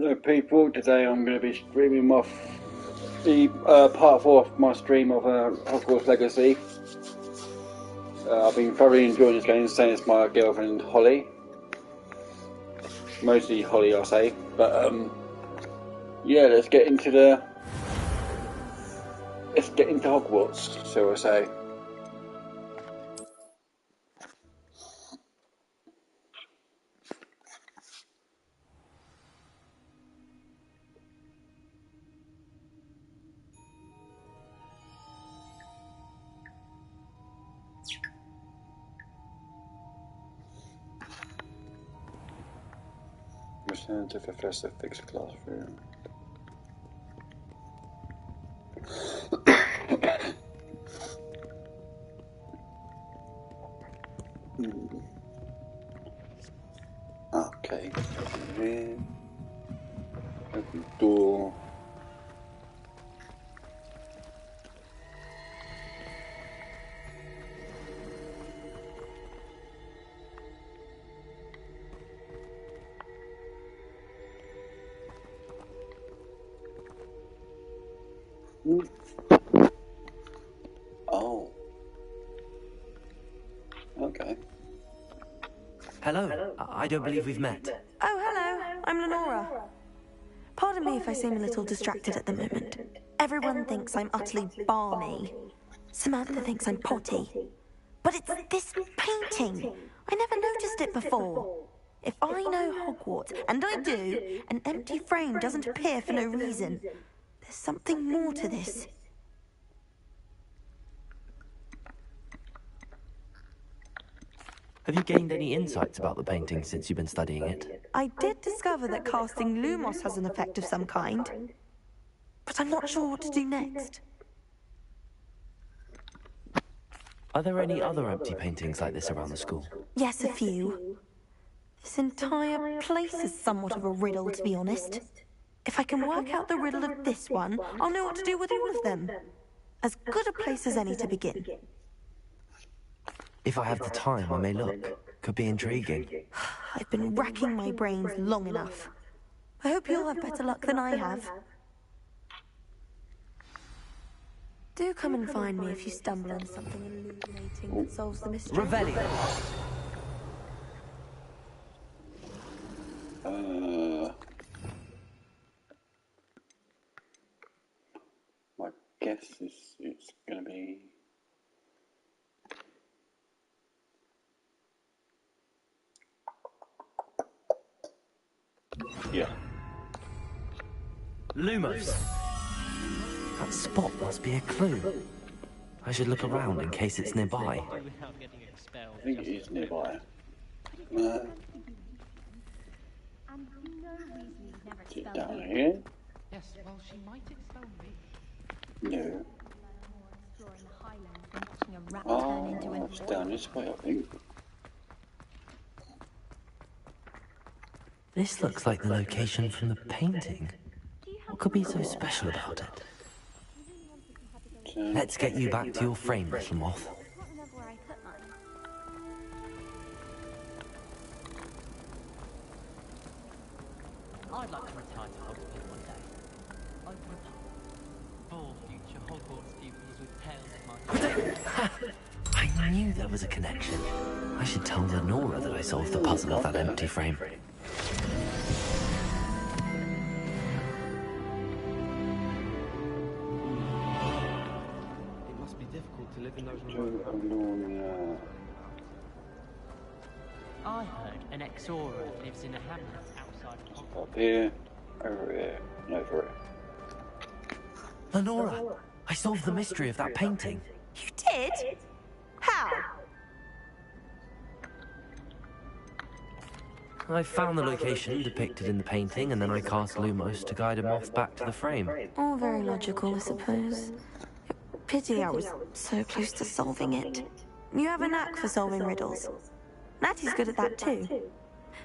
Hello people, today I'm going to be streaming off the part 4 of my stream of Hogwarts Legacy. I've been thoroughly enjoying this game, saying it's my girlfriend Holly. Mostly Holly I'll say, but yeah, let's get into Hogwarts, shall I say. Return to Professor Fix's classroom. Okay, here. Open door. Oh. Okay. Hello. I don't believe we've met. Oh, hello. I'm Lenora. Pardon me if I seem a little distracted at the moment. Everyone thinks I'm utterly balmy. Samantha thinks I'm potty. But it's this painting. I never noticed it before. If I know Hogwarts, and I do, an empty frame doesn't appear for no reason. There's something more to this. Have you gained any insights about the painting since you've been studying it? I did discover that casting Lumos has an effect of some kind. But I'm not sure what to do next. Are there any other empty paintings like this around the school? Yes, a few. This entire place is somewhat of a riddle, to be honest. If I can work out the riddle of this one, I'll know what to do with all of them. As good a place as any to begin. If I have the time, I may look. Could be intriguing. I've been racking my brains long enough. I hope you'll have better luck than I have. Do come and find me if you stumble on something illuminating that solves the mystery. Revelio. My guess is it's gonna be. Yeah. Lumos. That spot must be a clue. I should look around in case it's nearby. I think it is nearby. Sit down here. Yes, well, she might expel me. No. Oh, it's down this way, I think. This looks like the location from the painting. What could be so special about it? Let's get you back to your frame, little moth. I'd like to retire to Hogsmeade one day. Open a pub. For future Hogwarts pupils with tales of my... I knew there was a connection. I should tell Lenora that I solved the puzzle of that empty frame. It must be difficult to live in those I heard an ex-Aura lives in a hamlet outside of Hogwarts. Up here, over here, and over here. Lenora, I solved the mystery of that painting. You did? How? I found the location depicted in the painting, and then I cast Lumos to guide a moth back to the frame. All very logical, I suppose. Pity I was so close to solving it. You have a knack for solving riddles. Natty's good at that too.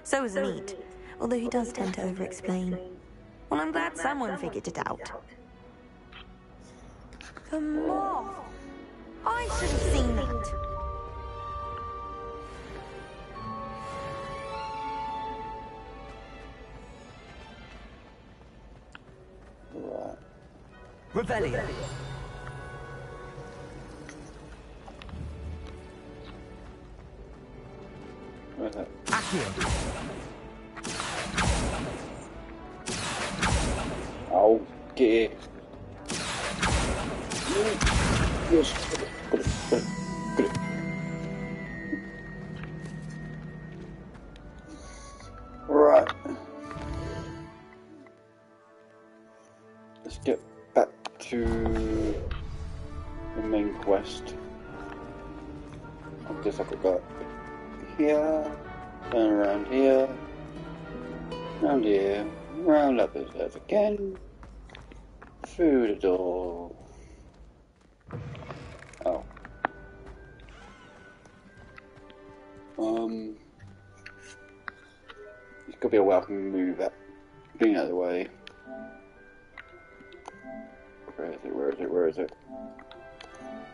So is Neat, although he does tend to over-explain. Well, I'm glad someone figured it out. The moth! I should have seen that! Revelio. Where's that? Accio. Oh, get it. Yes, got it, got it, got it. Right. Let's get back to the main quest. I guess I could go here, turn around here, round here, round up as ever again, through the door. Oh. There's gotta be a way I can move that thing out of the way. Where is it? Where is it? Where is it?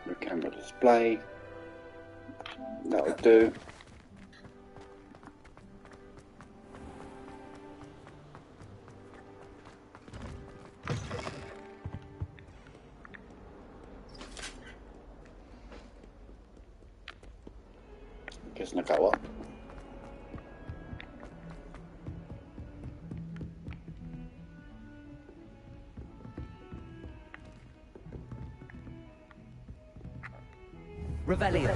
The camera display. That'll do. Guess I'll go up. Revelio.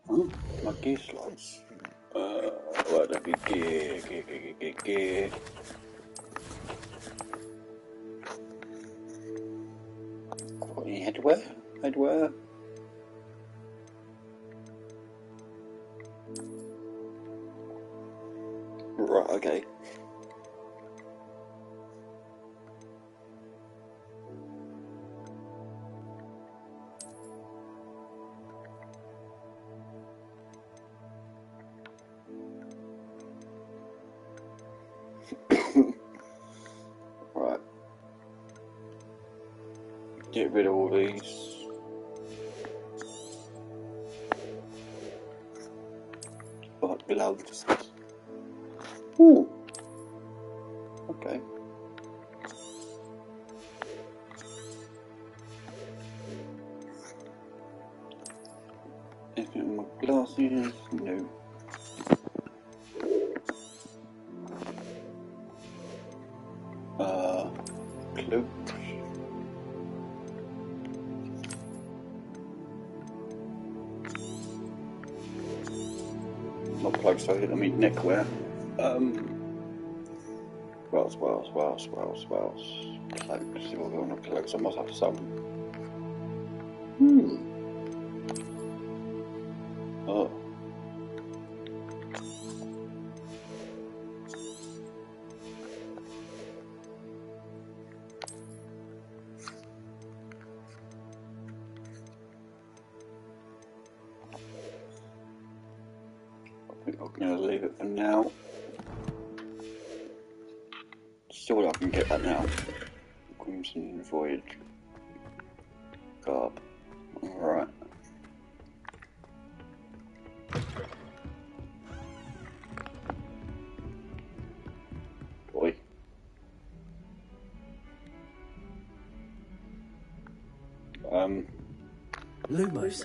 Oh, my gear slides. Well, that'd be gear. Got any headwear? Headwear? Right, okay. Right. Get rid of all these. But gloves. Ooh. Okay. Anything on my glasses? No. Cloak. Not cloak, sorry, I mean neckwear. Wells. Cloaks. If we're going to cloaks, I must have some. Oh. I think I'm going to leave it for now. Sure, I can get that now. Crimson Voyage. Garb. Alright. Boy. Lumos.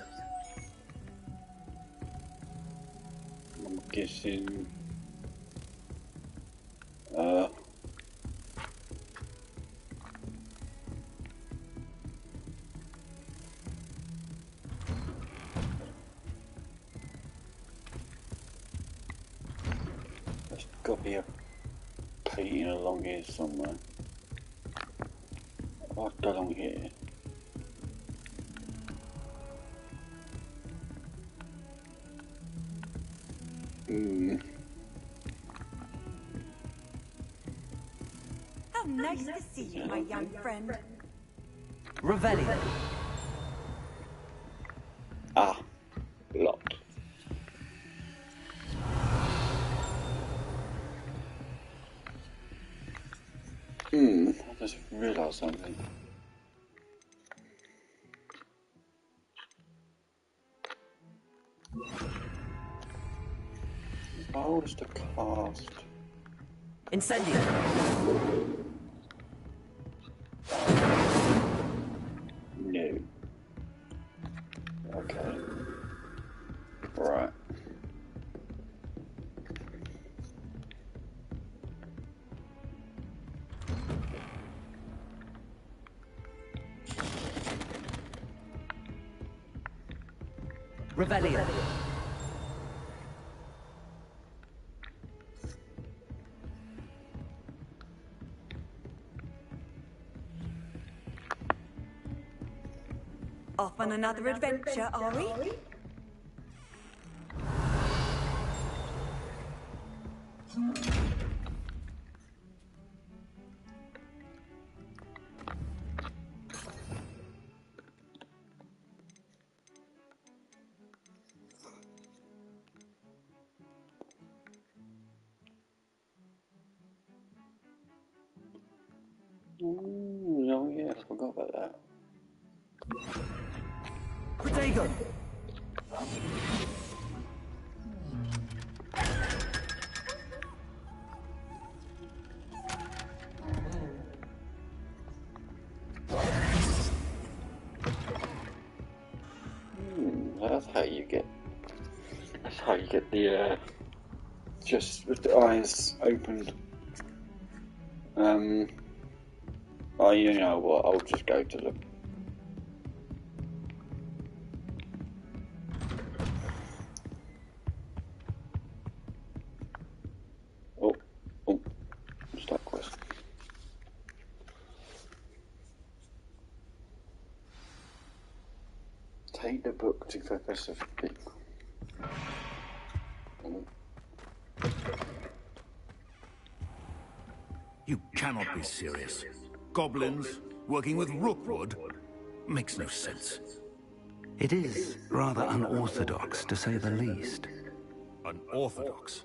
I'm guessing. There's got to be a painting along here somewhere. I'll go along here. How nice to see you, my young friend. Revelio. Ah, locked. I just realised something. Oh, it's the cast. Incendio! No. Okay. Right. Revelio. Off on another adventure, are we? Ooh, oh yeah, I forgot about that. Protego! That's how you get. That's how you get the just with the eyes opened. Oh, you know what? I'll just go to the. Oh, start quest. Take the book to Professor B. You cannot be serious. Goblins working with Rookwood makes no sense. It is rather unorthodox, to say the least. Unorthodox?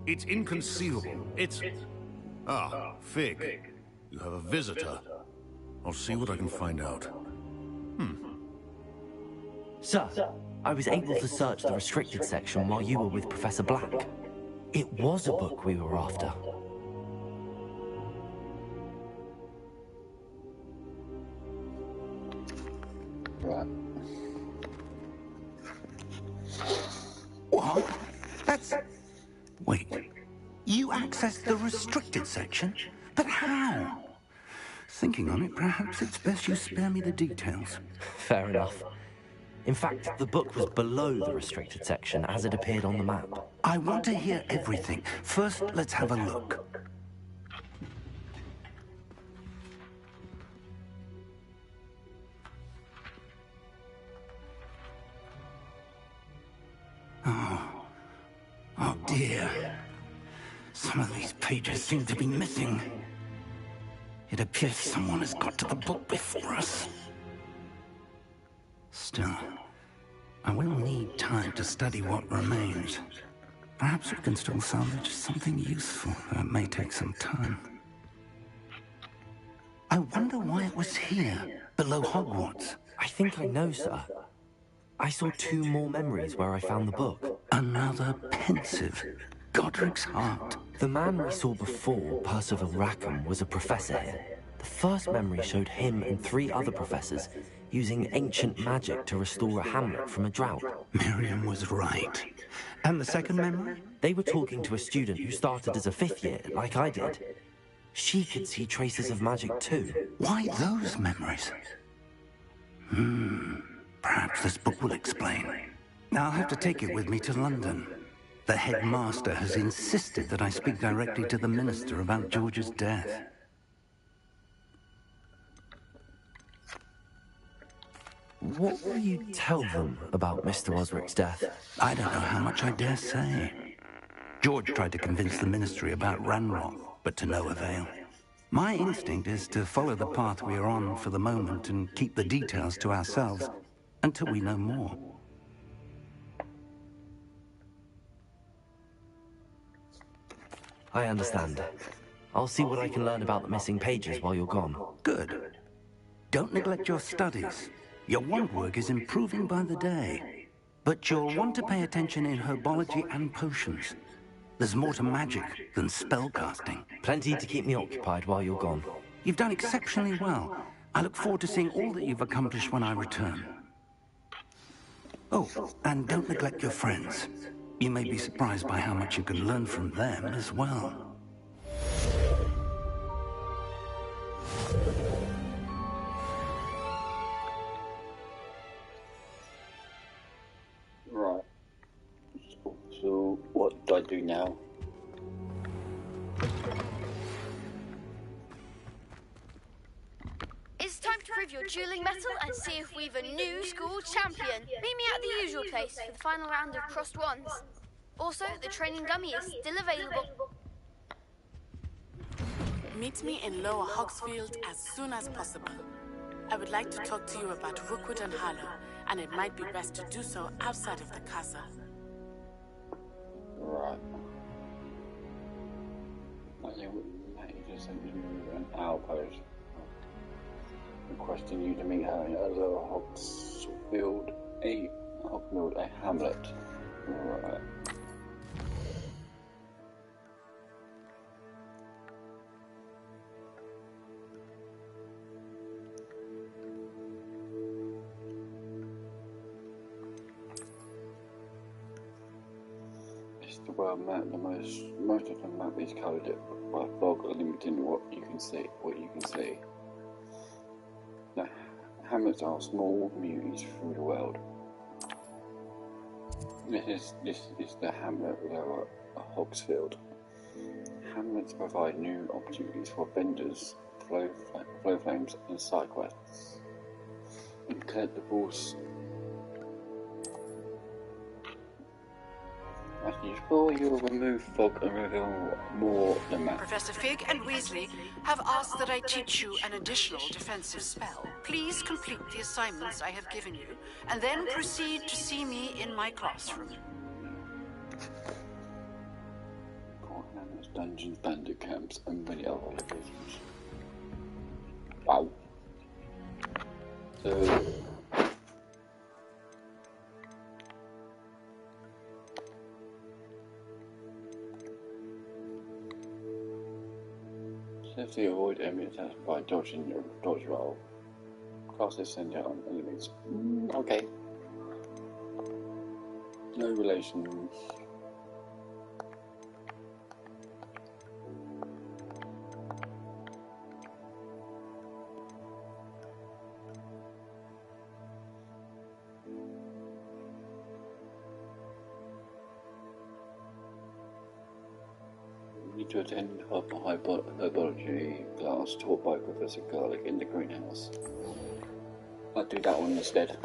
It's inconceivable. It's... Ah, Fig. You have a visitor. I'll see what I can find out. Sir, I was able to search the restricted section while you were with Professor Black. It was a book we were after. Right. What? That's... Wait. You accessed the restricted section? But how? Thinking on it, perhaps it's best you spare me the details. Fair enough. In fact, the book was below the restricted section as it appeared on the map. I want to hear everything. First, let's have a look. Oh dear. Some of these pages seem to be missing. It appears someone has got to the book before us. Still, I will need time to study what remains. Perhaps we can still salvage something useful, though it may take some time. I wonder why it was here, below Hogwarts. I think I know, sir. I saw 2 more memories where I found the book. Another pensive. Godric's heart. The man we saw before, Percival Rackham, was a professor here. The first memory showed him and 3 other professors using ancient magic to restore a hamlet from a drought. Miriam was right. And the second memory? They were talking to a student who started as a 5th year, like I did. She could see traces of magic too. Why those memories? Perhaps this book will explain. I'll have to take it with me to London. The headmaster has insisted that I speak directly to the minister about George's death. What will you tell them about Mr. Osric's death? I don't know how much I dare say. George tried to convince the ministry about Ranrock, but to no avail. My instinct is to follow the path we are on for the moment and keep the details to ourselves until we know more. I understand. I'll see what I can learn about the missing pages while you're gone. Good. Don't neglect your studies. Your wand work is improving by the day. But you'll want to pay attention in herbology and potions. There's more to magic than spellcasting. Plenty to keep me occupied while you're gone. You've done exceptionally well. I look forward to seeing all that you've accomplished when I return. Oh, and don't neglect your friends. You may be surprised by how much you can learn from them as well. Right. So, what do I do now? It's time to prove your dueling mettle and see if we've a new school champion. Meet me at the usual place for the final round of crossed wands. Also, the training gummy is still available. Meet me in Lower Hogsfield as soon as possible. I would like to talk to you about Rookwood and Harlow, and it might be best to do so outside of the castle. Right. I think you just sent you an outpost requesting you to meet her in Lower Hogsfield, a hamlet. Right. The world map, most of the map is covered by fog, limiting what you can see. The hamlets are small communities through the world. This is the hamlet Lower Hogsfield. Hamlets provide new opportunities for vendors, flow flames, and side quests. And collectibles. As usual, you will remove fog and reveal more of the map. Professor Fig and Weasley have asked that I teach you an additional defensive spell. Please complete the assignments I have given you, and then proceed to see me in my classroom. Courthouse, dungeons, bandit camps, and many other locations. Wow. So... Safely avoid enemy attacks by dodging your dodge roll. Classes send out on enemies. Okay. No relations. To attend herbology class taught by Professor Garlic in the greenhouse. I'll do that one instead.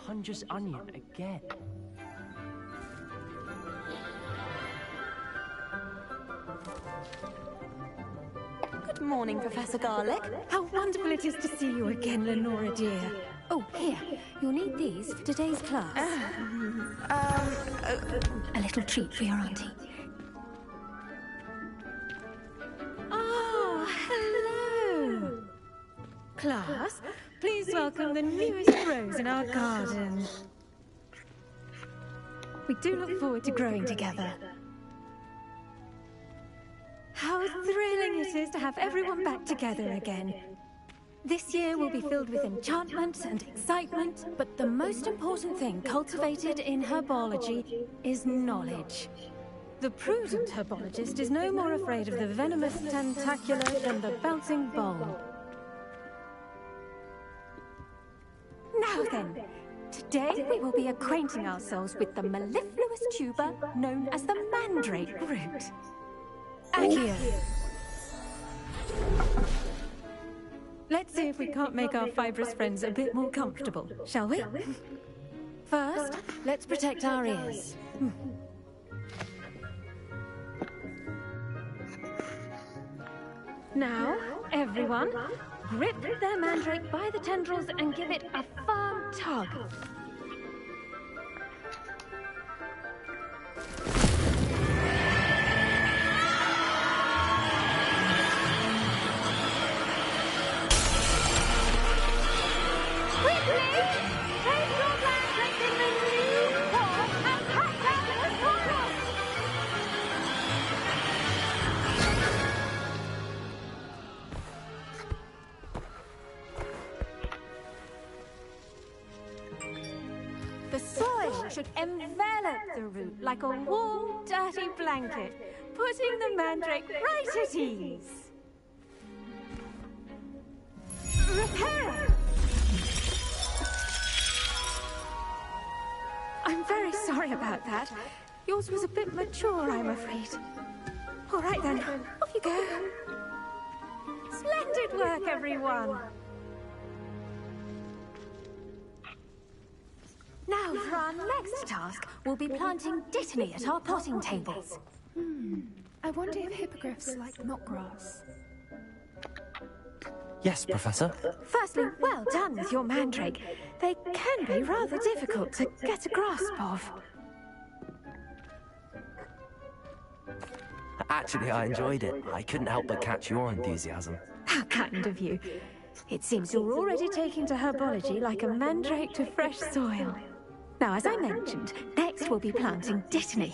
Punja's onion again. Good morning, Professor Garlic. How wonderful it is to see you again, Lenora dear. Oh, here. You'll need these for today's class. A little treat for your auntie. Ah, hello. Class, please welcome the newest rose in our garden. We do look forward to growing together. How thrilling it is to have everyone back together again. This year will be filled with enchantment and excitement, but the most important thing cultivated in herbology is knowledge. The prudent herbologist is no more afraid of the venomous tentacular than the bouncing ball. Now then, today we will be acquainting ourselves with the mellifluous tuber known as the mandrake root. Accio. Let's see if we can't make our fibrous friends a bit more comfortable, shall we? First, let's protect our ears. Now, everyone, grip their mandrake by the tendrils and give it a firm tug. The soil should envelop the root like a warm, dirty blanket, putting the mandrake right at ease. Repair! I'm very sorry about that. Yours was a bit mature, I'm afraid. All right then, off you go. Splendid work, everyone. Now, for our next task, we'll be planting dittany at our potting tables. I wonder if hippogriffs like knotgrass. Yes, Professor. Firstly, well done with your mandrake. They can be rather difficult to get a grasp of. Actually, I enjoyed it. I couldn't help but catch your enthusiasm. How kind of you. It seems you're already taking to herbology like a mandrake to fresh soil. Now, as I mentioned, next we'll be planting dittany.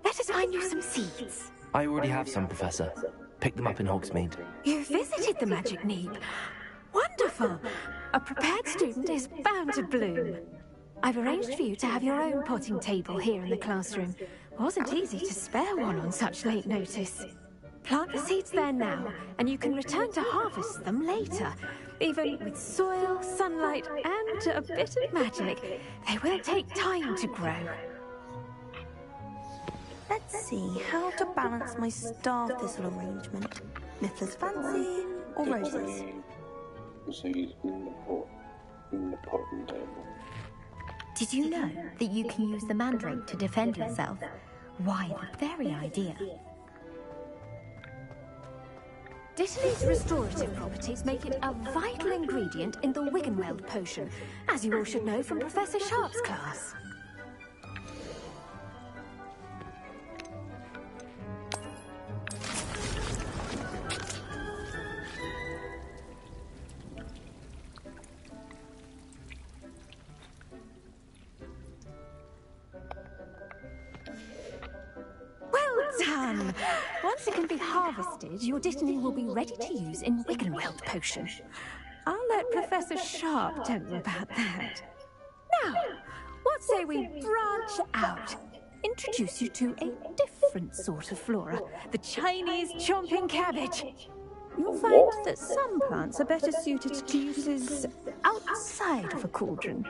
Let us find you some seeds. I already have some, Professor. Picked them up in Hogsmeade. You visited the Magic Neep. Wonderful! A prepared student is bound to bloom. I've arranged for you to have your own potting table here in the classroom. Wasn't easy to spare one on such late notice. Plant the seeds there now, and you can return to harvest them later. Even with soil, sunlight, and a bit of magic, they will take time to grow. Let's see how to balance my star thistle arrangement. Niffler's fancy or roses? So use in the potting table. Did you know that you can use the mandrake to defend yourself? Why, the very idea. Dittany's restorative properties make it a vital ingredient in the Wiggenweld potion, as you all should know from Professor Sharp's class. Well done! Once it can be harvested, your dittany will be ready to use in Wiggenweld potion. I'll let Professor Sharp tell you about that. Now, what say we branch out? Introduce you to a different sort of flora, the Chinese chomping cabbage. You'll find that some plants are better suited to uses outside of a cauldron.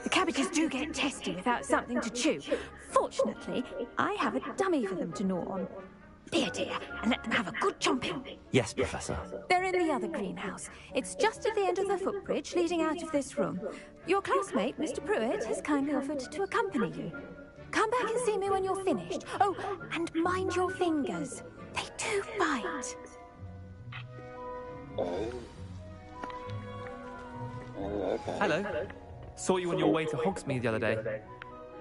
The cabbages do get testy without something to chew. Fortunately, I have a dummy for them to gnaw on. Dear, and let them have a good chomping. Yes, Professor. They're in the other greenhouse. It's just at the end of the footbridge leading out of this room. Your classmate, Mr. Pruitt, has kindly offered to accompany you. Come back and see me when you're finished. Oh, and mind your fingers. They do bite. Okay. Hello. Saw you on your way to Hogsmeade the other day.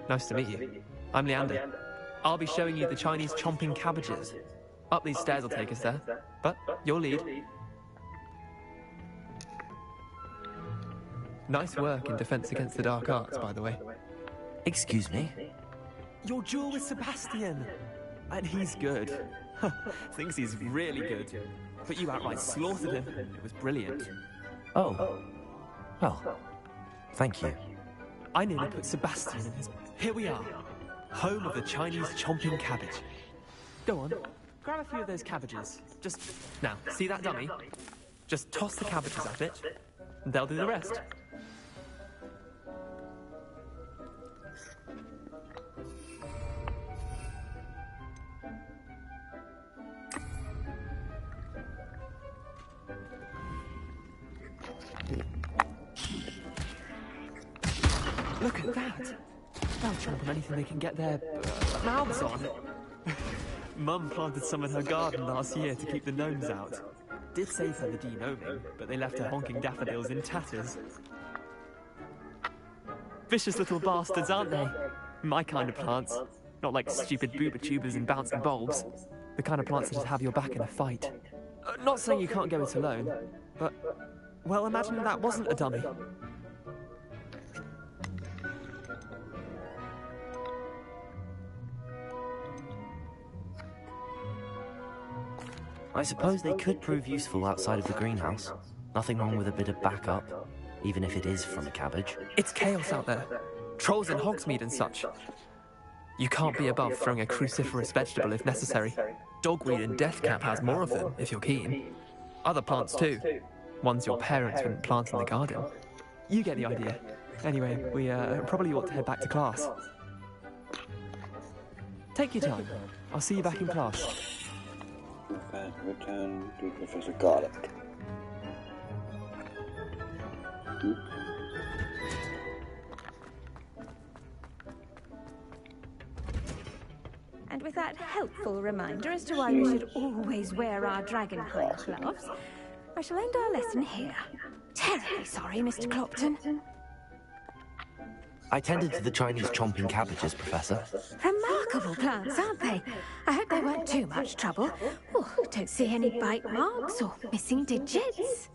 Nice to meet you. I'm Leander. I'll be showing you the Chinese chomping cabbages. Up these stairs will take us there, but your lead. Nice work in Defense Against the Dark Arts, by the way. Excuse me? Your duel with Sebastian! And he's good. Thinks he's really good. But you outright slaughtered him. It was brilliant. Oh. Well, thank you. I nearly put Sebastian in his... Here we are. Home of the Chinese chomping cabbage. Go on, grab a few of those cabbages. Just, now, see that dummy? Just toss the cabbages at it, and they'll do the rest. Look at that! They'll jump on anything they can get their mouths on. Mum planted some in her garden last year to keep the gnomes out. Did save her the de-gnoming, but they left her honking daffodils in tatters. Vicious little bastards, aren't they? My kind of plants. Not like stupid booba tubers and bouncing bulbs. The kind of plants that'd have your back in a fight. Not saying you can't go it alone, but... well, imagine that wasn't a dummy. I suppose they could prove useful outside of the greenhouse. Nothing wrong with a bit of backup, even if it is from a cabbage. It's chaos out there. Trolls in Hogsmeade and such. You can't be above throwing a cruciferous vegetable if necessary. Dogweed and deathcap has more of them, if you're keen. Other plants too. Ones your parents wouldn't plant in the garden. You get the idea. Anyway, we probably ought to head back to class. Take your time. I'll see you back in class. Okay, return to Professor Garlic. And with that helpful reminder as to why we should always wear our dragonhide gloves, I shall end our lesson here. Terribly sorry, Mr. Clopton. I tended to the Chinese chomping cabbages, Professor. Remarkable plants, aren't they? I hope they weren't too much trouble. Oh, don't see any bite marks or missing digits.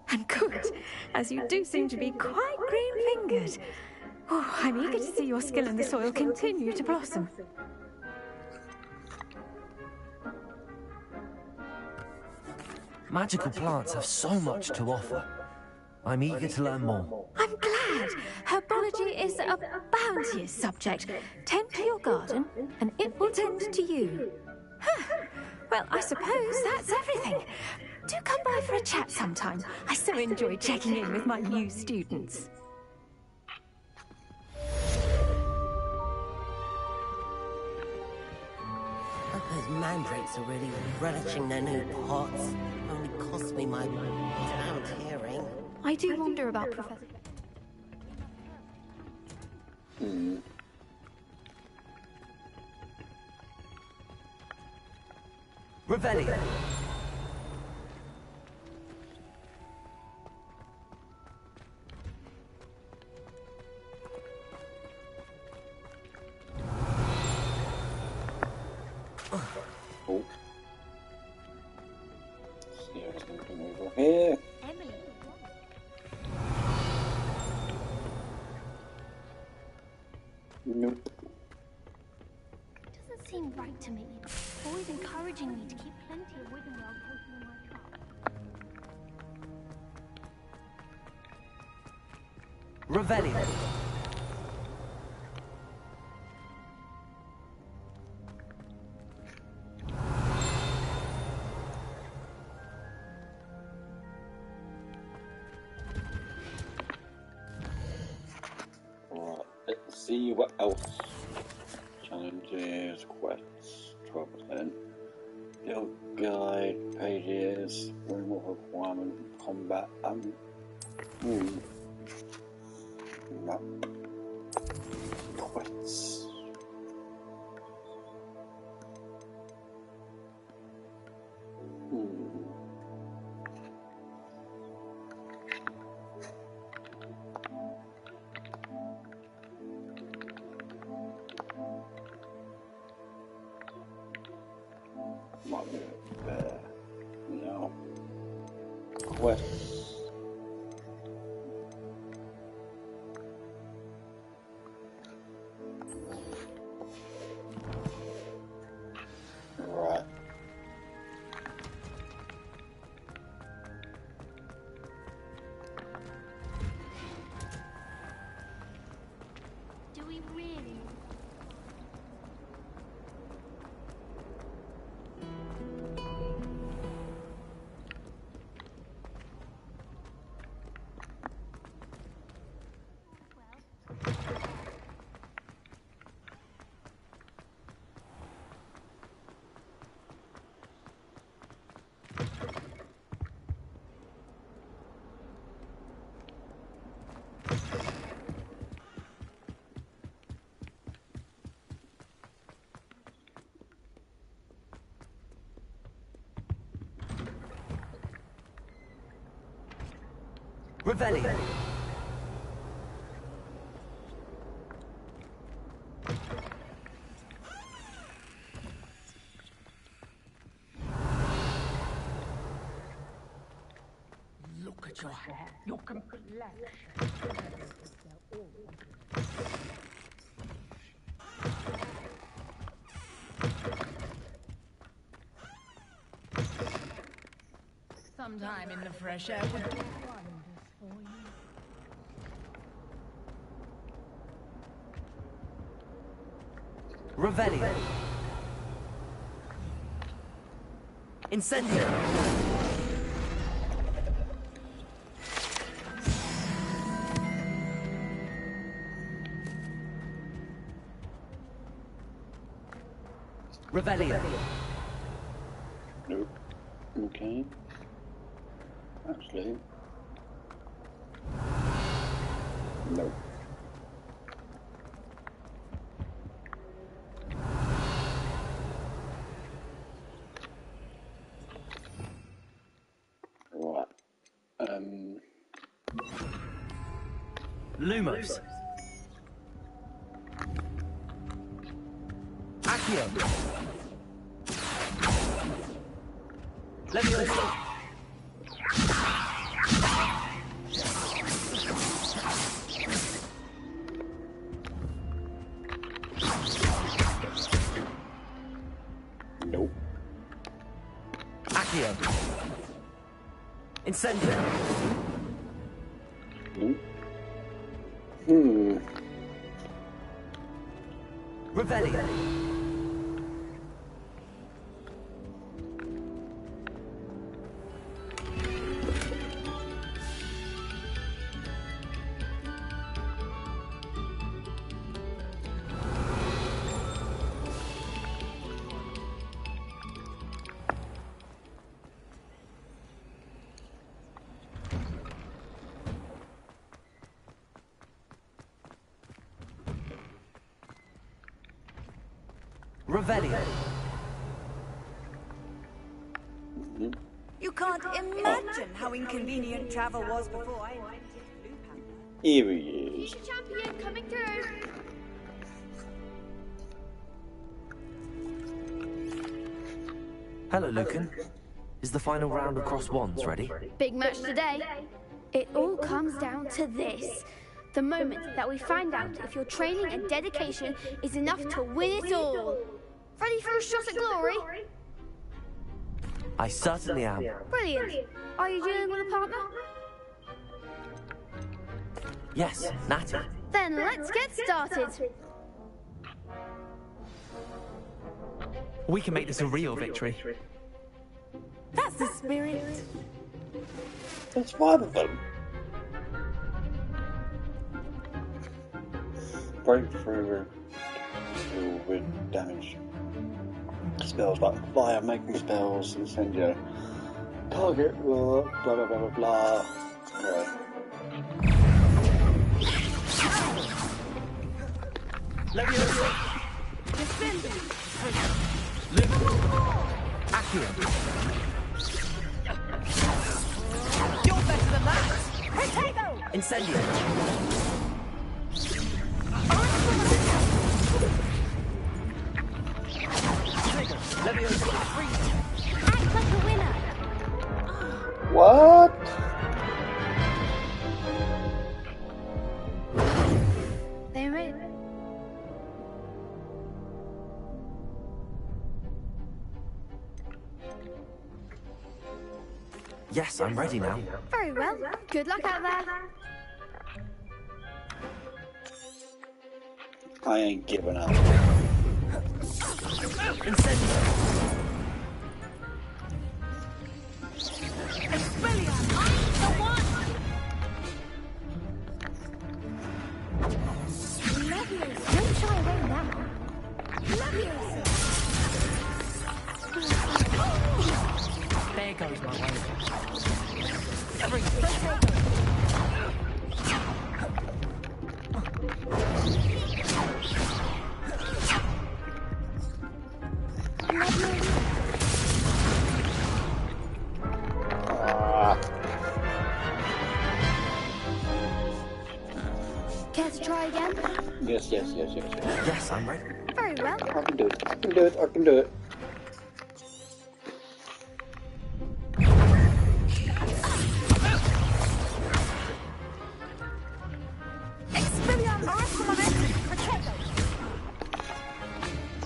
And good, as you do seem to be quite green-fingered. Oh, I'm eager to see your skill in the soil continue to blossom. Magical plants have so much to offer. I'm eager to learn more. I'm glad. Herbology is a bounteous subject. Tend to your garden, and it will tend to you. Huh. Well, I suppose that's everything. Do come by for a chat sometime. I so enjoy checking in with my new students. Those mandrakes are really relishing their new pots. Only cost me my damned hearing. I do wonder about Professor... Revelio. Oh. See what's going to come over here. Nope. Doesn't seem right to me. Always encouraging me to keep plenty of Wiggenweld potion in my cup. Revelio. Let's see what else. Challenges, quests, 12%. Build guide, pages, removal requirement, combat, map, quests. Might be there. No. Quests. Right. Do we really? Revelio. Look at your hair, your complexion. Sometime in the fresh air would do wonders for you. Revelio. Incendio. Revelio. Nope. Okay. Actually. Nope. Right. Lumos. Accio. Leviosa. Nope. Accio. Incendio. Nope. Revelio. Revelio. You can't imagine how inconvenient travel was before I invented Lupin. Here he is. Future champion coming through. Hello, Lucan. Is the final round of Cross Wands ready? Big match today. It all comes down to this. The moment that we find out if your training and dedication is enough to win it all. Ready for a shot at glory? I certainly am. Brilliant. Are you dealing with a partner? Yes, Natty. Then let's get started. We can make this a real victory. That's the spirit. There's 5 of them. Breakthrough will win damage. Spells like fire, making spells, incendio. Target, blah blah blah blah blah. Right. Leviosa. Accio. You're better than that. Potato! Incendio. Leviosa. Act like a winner. What? They win. Yes, I'm ready now. Very well. Good luck out there. I ain't giving up. Incendio. Leviosa. Don't shy away now. Leviosa. There goes my way. again? Yes. Yes, I'm ready. Very well. I can do it. I can do it. I can do it.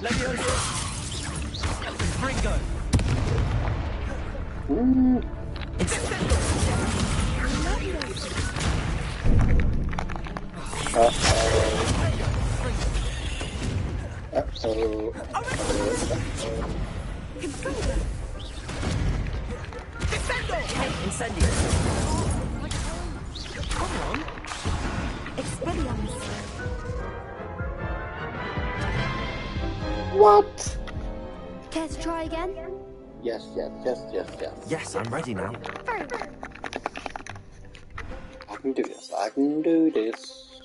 Leviosa! Ringo! Incendio! Come on! Expelliarmus. What? Care to try again? Yes. Yes, I'm ready now. Very well. I can do this. I can do this.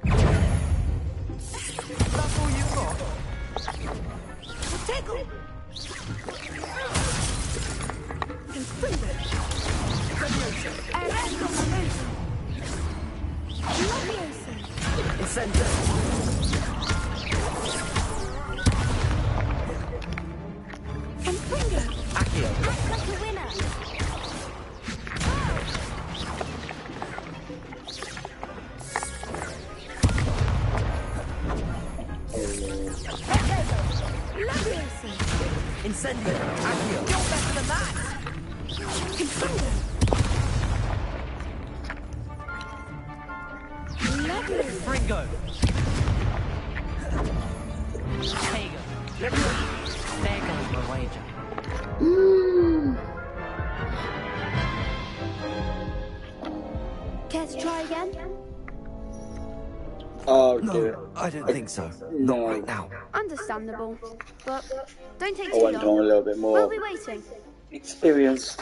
That's all you've got? Tickle! Incendio! Accio! Act like a winner. Incendio! Accio! You're better than that! Ringo! Hager! There goes my wager. Care to try again? Oh, No, do it. I don't think so. Not right now. Understandable. But don't take I too want on a long. little bit more We'll be waiting. experience.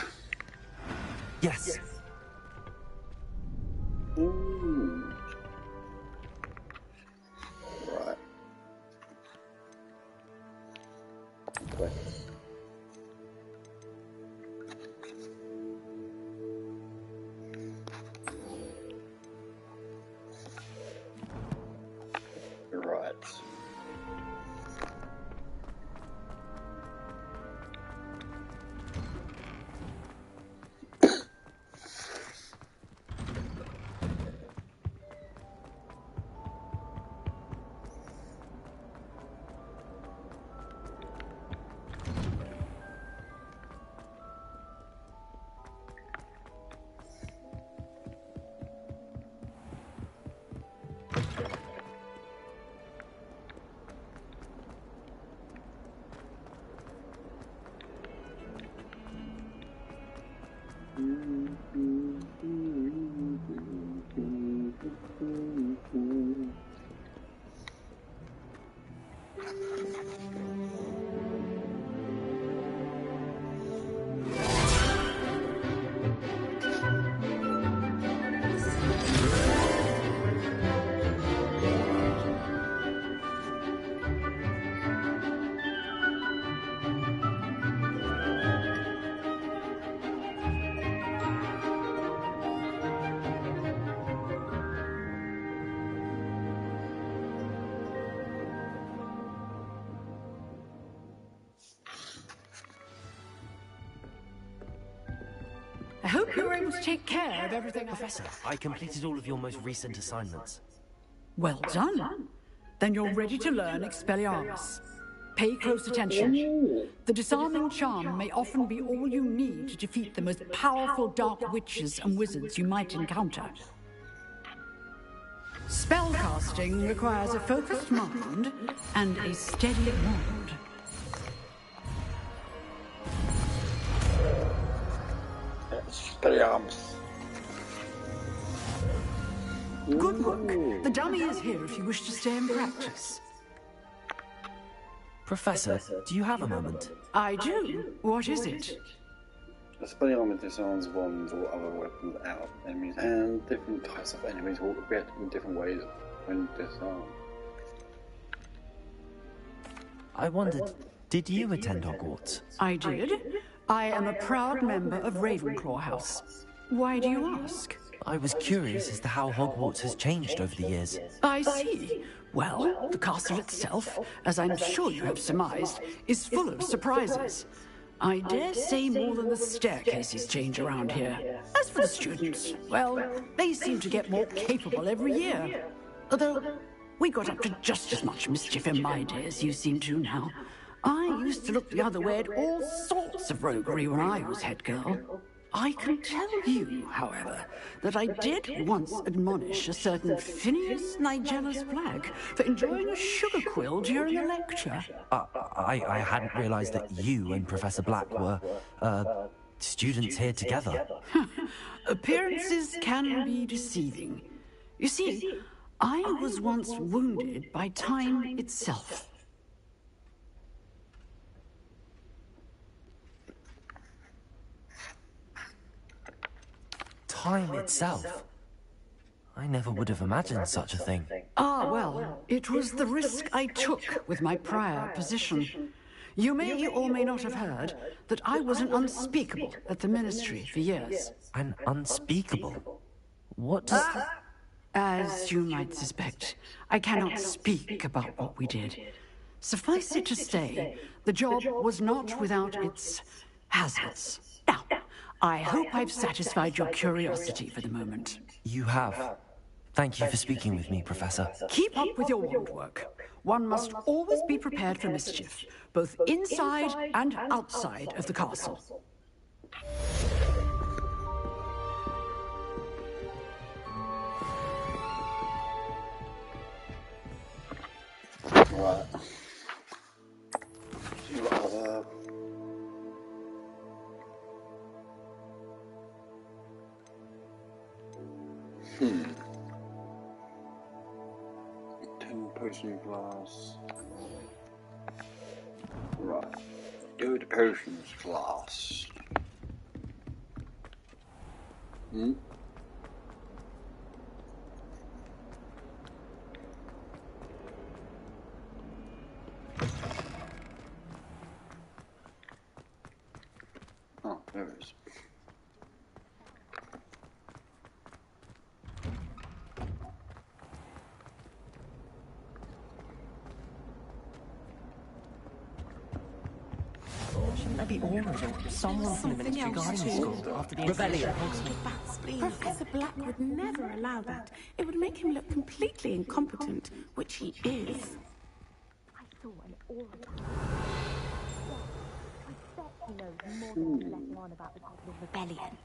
Yes. Right. Wait. Right. I hope you were able to take care of everything. Professor, I completed all of your most recent assignments. Well done. Then you're ready to learn Expelliarmus. Pay close attention. The disarming charm may often be all you need to defeat the most powerful dark witches and wizards you might encounter. Spellcasting requires a focused mind and a steady wand. Expelliarmus. Good work. The dummy is here if you wish to stay and practice. Professor, do you have a moment? I do. What is it? Expelliarmus disarms wands or other weapons out of enemies, and different types of enemies will react in different ways when disarmed. I wondered, did you attend Hogwarts? I did. I am a proud member of Ravenclaw House. Why do you ask? I was curious as to how Hogwarts has changed over the years. I see. Well, the castle itself, as I'm sure you have surmised, is full of surprises. I dare say more than the staircases change around here. As for the students, well, they seem to get more capable every year. Although, we got up to just as much mischief in my day as you seem to now. I used to look the other way at all sorts of roguery when I was head girl. I can tell you, however, that I did once admonish a certain Phineas Nigella's Black for enjoying a sugar quill during a lecture. I hadn't realized that you and Professor Black were, students here together. Appearances can be deceiving. You see, I was once wounded by time itself. Time itself? I never would have imagined such a thing. Ah, well, it was the risk I took with my prior position. You may or may not have heard that I was an unspeakable at the Ministry for years. An unspeakable? What does... As you might suspect, I cannot speak about what we did. Suffice it to say, the job was not without its hazards. Now, I hope I've satisfied your curiosity for the moment. You have. Thank you for speaking with me, Professor. Keep up with your wand work. One must always be prepared for mischief, both inside and outside of the castle. Right. See what other... Potion glass. Right. Go to potions glass. Oh, there it is. Shouldn't there be all of them? Someone from the Ministry guarding the school after the rebellion. Professor Black would never allow that. It would make him look completely incompetent, which he is. I saw an aura. I bet he knows more than he's letting on about the Goblin Rebellion.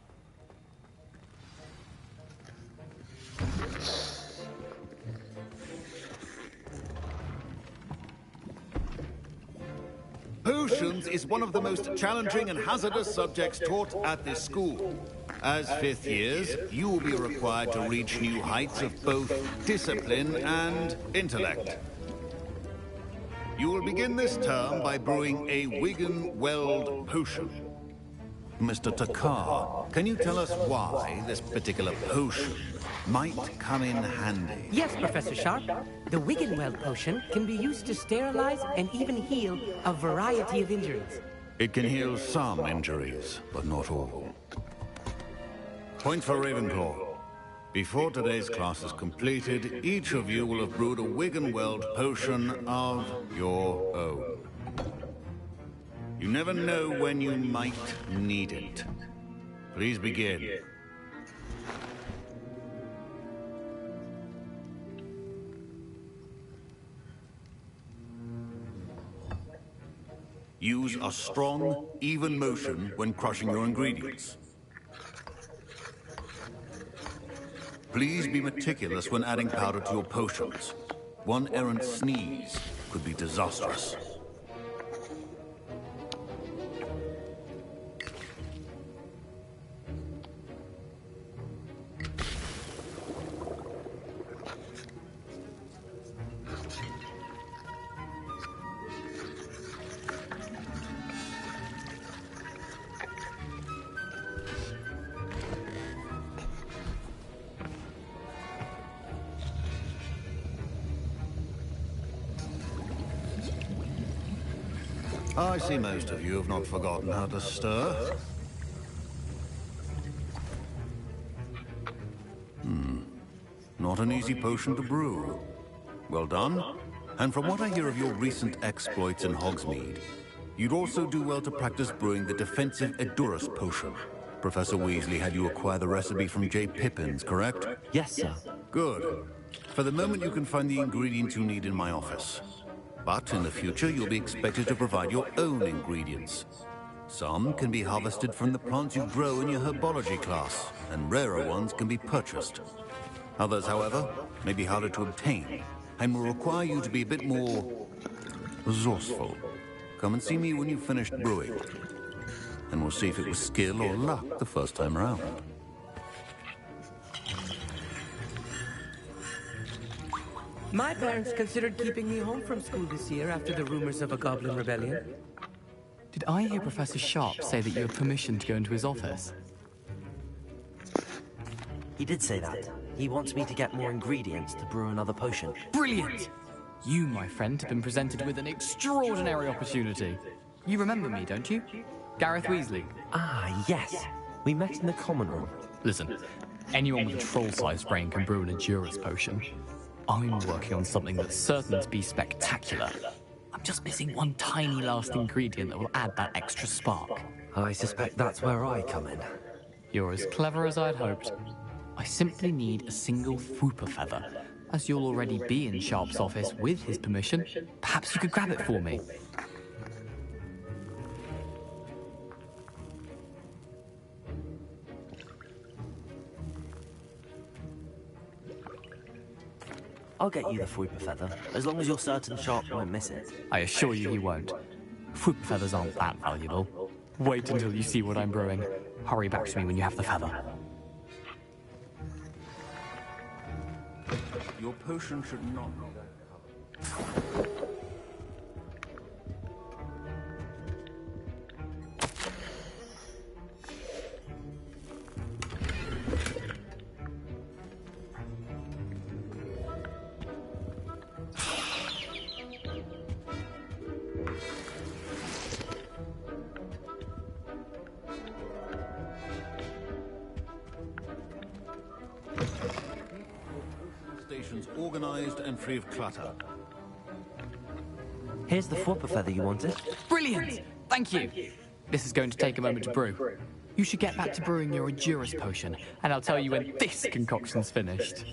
Potions is one of the most challenging and hazardous subjects taught at this school. As fifth years, you will be required to reach new heights of both discipline and intellect. You will begin this term by brewing a Wigan-Weld potion. Mr. Takar, can you tell us why this particular potion might come in handy? Yes, Professor Sharp. The Wigan-Weld potion can be used to sterilize and even heal a variety of injuries. It can heal some injuries, but not all. Point for Ravenclaw. Before today's class is completed, each of you will have brewed a Wigan-Weld potion of your own. You never know when you might need it. Please begin. Use a strong, even motion when crushing your ingredients. Please be meticulous when adding powder to your potions. One errant sneeze could be disastrous. I see most of you have not forgotten how to stir. Not an easy potion to brew. Well done. And from what I hear of your recent exploits in Hogsmeade, you'd also do well to practice brewing the defensive Edurus potion. Professor Weasley had you acquire the recipe from J. Pippin's, correct? Yes, sir. Good. For the moment, you can find the ingredients you need in my office. But in the future, you'll be expected to provide your own ingredients. Some can be harvested from the plants you grow in your herbology class, and rarer ones can be purchased. Others, however, may be harder to obtain, and will require you to be a bit more resourceful. Come and see me when you've finished brewing, and we'll see if it was skill or luck the first time around. My parents considered keeping me home from school this year after the rumors of a goblin rebellion. Did I hear Professor Sharp say that you had permission to go into his office? He did say that. He wants me to get more ingredients to brew another potion. Brilliant! You, my friend, have been presented with an extraordinary opportunity. You remember me, don't you? Gareth Weasley. Ah, yes. We met in the common room. Listen, anyone with a troll-sized brain can brew an Edurus potion. I'm working on something that's certain to be spectacular. I'm just missing one tiny last ingredient that will add that extra spark. I suspect that's where I come in. You're as clever as I'd hoped. I simply need a single Fwooper feather. As you'll already be in Sharp's office with his permission, perhaps you could grab it for me. I'll get you the Fwooper feather, as long as you're certain Sharp won't miss it. I assure you he won't. Fwooper feathers aren't that valuable. Wait until you see what I'm brewing. Hurry back to me when you have the feather. Your potion should not be that. Stations organized and free of clutter. Here's the Fwooper feather you wanted. Brilliant! Thank you! This is going to take a moment to brew. You should get back to brewing your Edurus potion, and I'll tell you when this concoction's finished.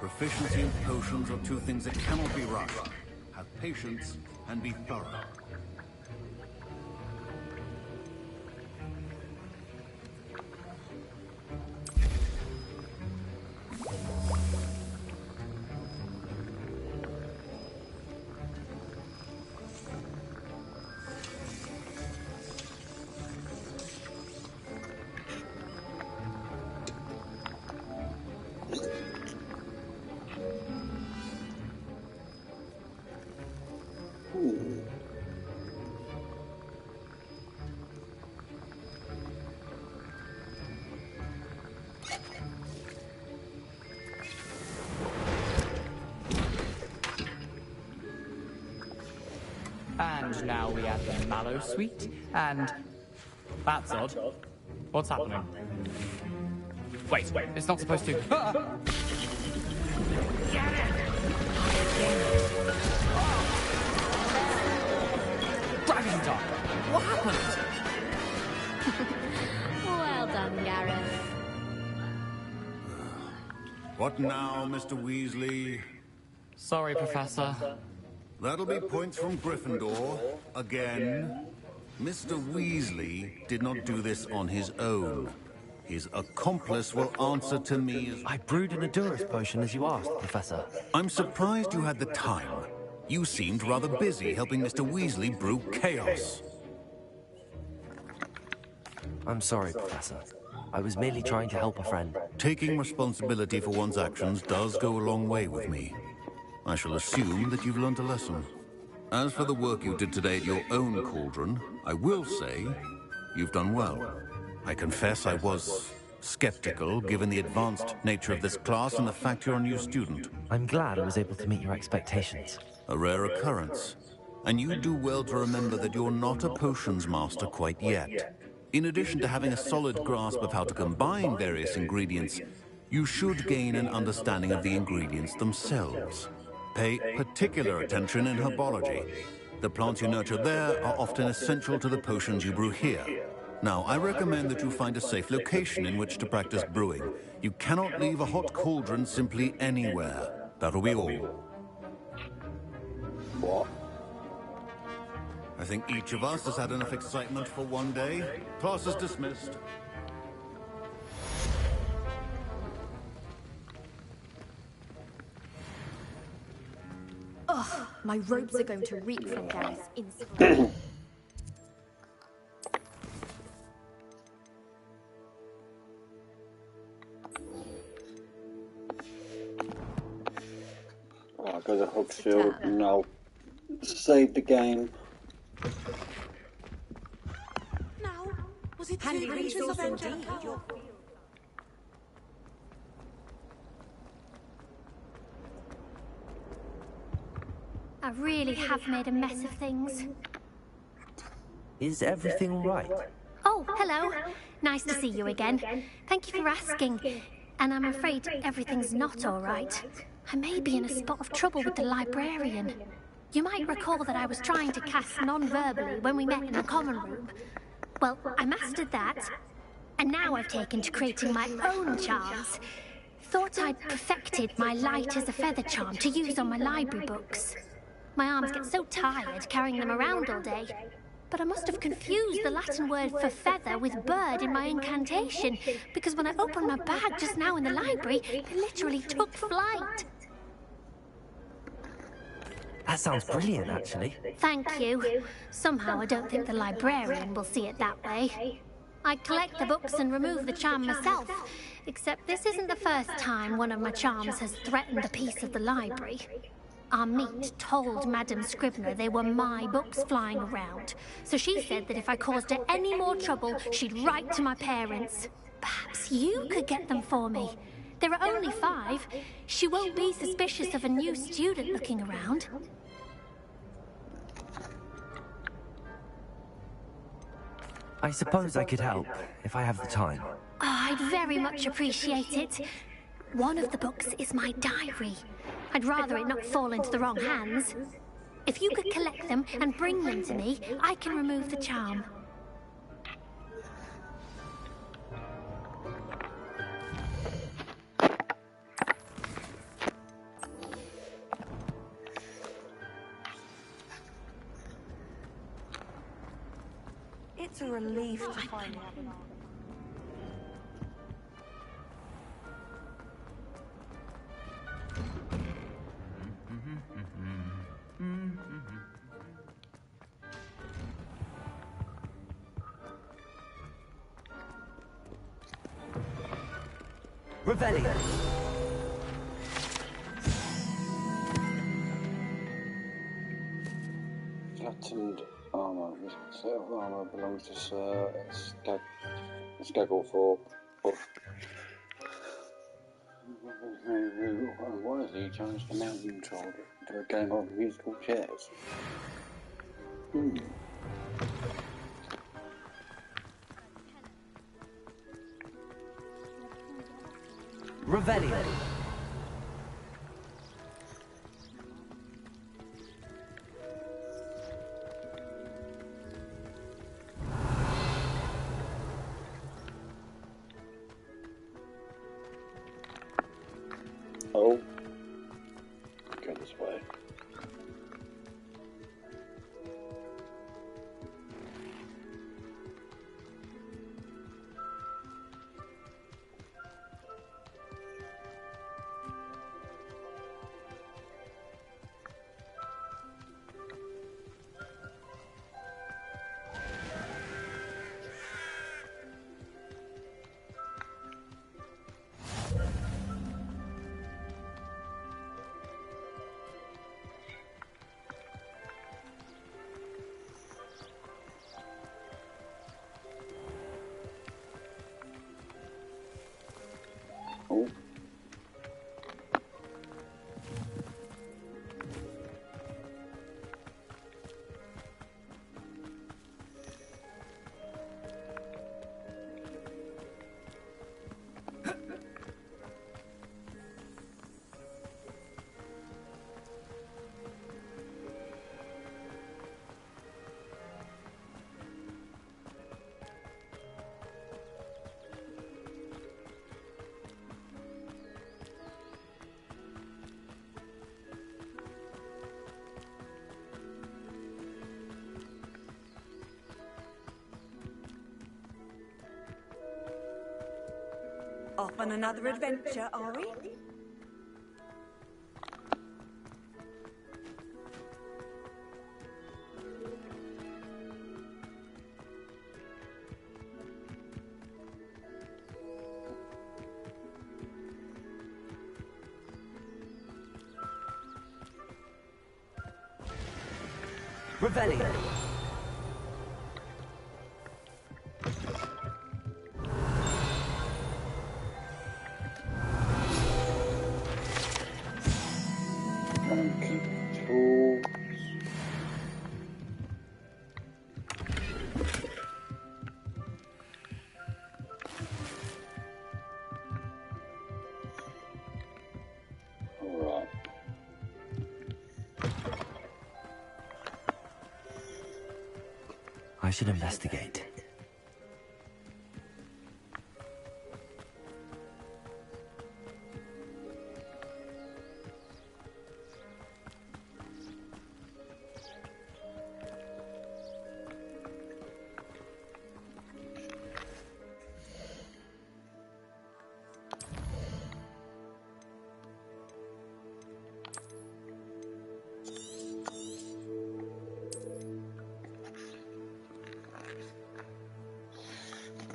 Proficiency in potions are two things that cannot be rushed. Have patience and be thorough. And now we add the mallow sweet, and... That's odd. What's happening? Wait, it's not supposed to... Ah! Dragon Dog! What happened? Well done, Gareth. What now, Mr. Weasley? Sorry, Professor. That'll be points from Gryffindor. Again. Mr. Weasley did not do this on his own. His accomplice will answer to me as... I brewed an Edurus potion as you asked, Professor. I'm surprised you had the time. You seemed rather busy helping Mr. Weasley brew chaos. I'm sorry, Professor. I was merely trying to help a friend. Taking responsibility for one's actions does go a long way with me. I shall assume that you've learned a lesson. As for the work you did today at your own cauldron, I will say you've done well. I confess I was skeptical given the advanced nature of this class and the fact you're a new student. I'm glad I was able to meet your expectations. A rare occurrence. And you do well to remember that you're not a potions master quite yet. In addition to having a solid grasp of how to combine various ingredients, you should gain an understanding of the ingredients themselves. Pay particular attention in herbology. The plants you nurture there are often essential to the potions you brew here. Now, I recommend that you find a safe location in which to practice brewing. You cannot leave a hot cauldron simply anywhere. That'll be all. What? I think each of us has had enough excitement for one day. Class is dismissed. Ugh, my robes are going to reek from Gareth's inspiration. I'll go to Hogsfield and I'll save the game. Now, was it Handy two creatures of resource angelic indeed. power? I really have made a mess of things. Is everything all right? Oh, hello. Nice to see you again. Thank you for asking. And I'm afraid everything's not all right. I may be in a spot of trouble with the librarian. You might recall that I was trying to cast non-verbally when we met in the common room. Well, I mastered that, and now I've taken to creating my own charms. Thought I'd perfected my light as a feather charm to use on my library books. My arms get so tired carrying them around all day. But I must have confused the Latin word for feather with bird in my incantation, because when I opened my bag just now in the library, they literally took flight. That sounds brilliant, actually. Thank you. Somehow I don't think the librarian will see it that way. I collect the books and remove the charm myself, except this isn't the first time one of my charms has threatened a piece of the library. Our meet told Madame Scribner they were my books flying around, so she said that if I caused her any more trouble, she'd write to my parents. Perhaps you could get them for me. There are only 5. She won't be suspicious of a new student looking around. I suppose I could help, if I have the time. Oh, I'd very much appreciate it. One of the books is my diary. I'd rather it not fall into the wrong hands. If you could collect them and bring them to me, I can remove the charm. It's a relief to find out. Revelio! Flattened armour. This set of armour belongs to Sir Skaggle for. Wisely challenged the mountain troll to a game of musical chairs. Revelio! Oh. Go this way. Off on another adventure, are we? Revelio. Alright. I should investigate.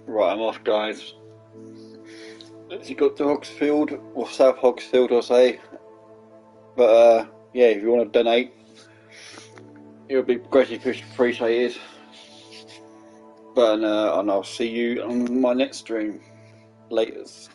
Right, I'm off, guys. If you got to Hogsfield, or South Hogsfield, I'll say. But yeah, if you want to donate, it would be greatly appreciated. But and I'll see you on my next stream. Laters.